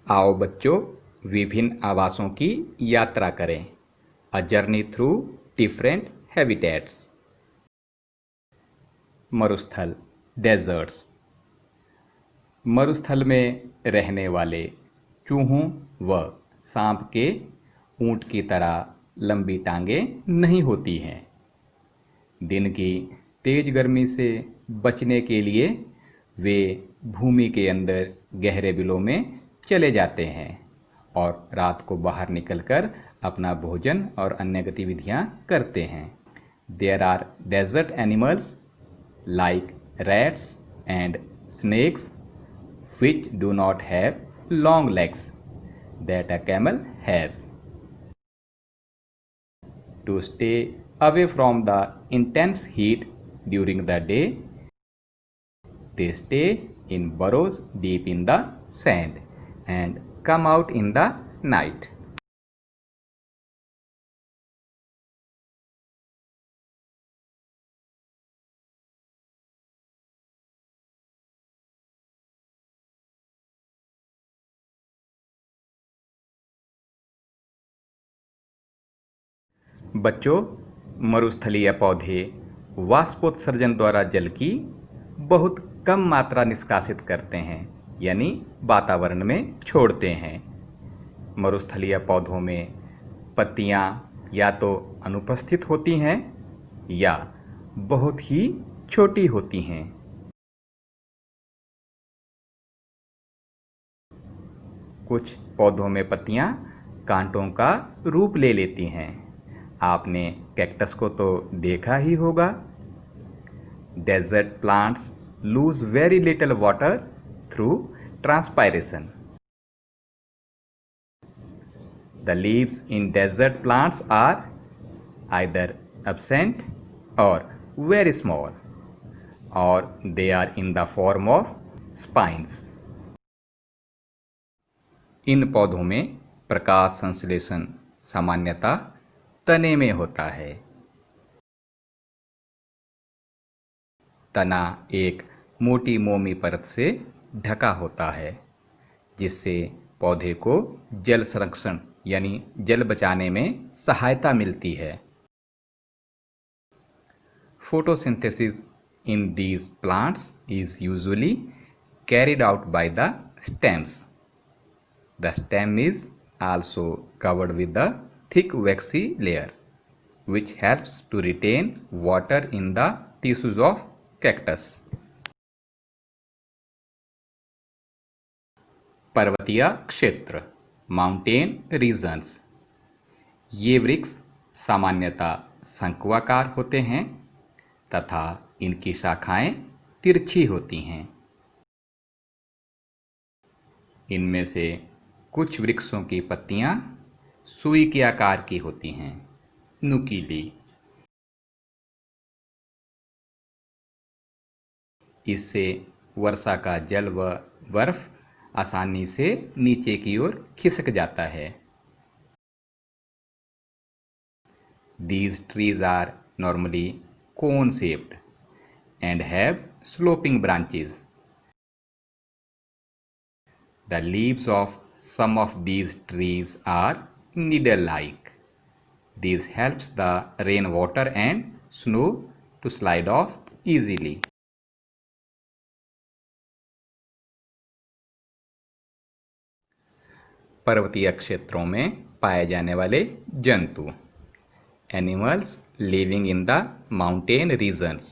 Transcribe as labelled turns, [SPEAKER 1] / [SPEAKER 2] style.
[SPEAKER 1] आओ बच्चों, विभिन्न आवासों की यात्रा करें। A journey through different habitats. मरुस्थल, डेजर्ट्स। मरुस्थल में रहने वाले चूहों व सांप के ऊंट की तरह लंबी टांगें नहीं होती हैं। दिन की तेज गर्मी से बचने के लिए वे भूमि के अंदर गहरे बिलों में चले जाते हैं और रात को बाहर निकलकर अपना भोजन और अन्य गतिविधियां करते हैं। There are desert animals like rats and snakes which do not have long legs that a camel has. To stay away from the intense heat during the day, they stay in burrows deep in the sand and come out in the night. बच्चों, मरुस्थलीय पौधे वाष्पोत्सर्जन द्वारा जल की बहुत कम मात्रा निष्कासित करते हैं, यानी वातावरण में छोड़ते हैं। मरुस्थलीय पौधों में पत्तियां या तो अनुपस्थित होती हैं या बहुत ही छोटी होती हैं। कुछ पौधों में पत्तियां कांटों का रूप ले लेती हैं। आपने कैक्टस को तो देखा ही होगा। Desert plants lose very little water through transpiration. The leaves in desert plants are either absent और वेरी स्मॉल और they are in the form of spines. इन पौधों में प्रकाश संश्लेषण सामान्यतः तने में होता है। तना एक मोटी मोमी परत से ढका होता है, जिससे पौधे को जल संरक्षण यानी जल बचाने में सहायता मिलती है। Photosynthesis in these plants is usually carried out by the stems. The stem is also covered with a thick waxy layer, which helps to retain water in the tissues of cactus. पर्वतीय क्षेत्र, mountain regions. ये वृक्ष सामान्यतः शंक्वाकार होते हैं तथा इनकी शाखाएं तिरछी होती हैं। इनमें से कुछ वृक्षों की पत्तियां सुई के आकार की होती हैं, नुकीली। इससे वर्षा का जल व बर्फ आसानी से नीचे की ओर खिसक जाता है। These trees are normally cone-shaped and have sloping branches. The leaves of some of these trees are needle-like. This helps the rainwater and snow to slide off easily. पर्वतीय क्षेत्रों में पाए जाने वाले जंतु। Animals living in the mountain regions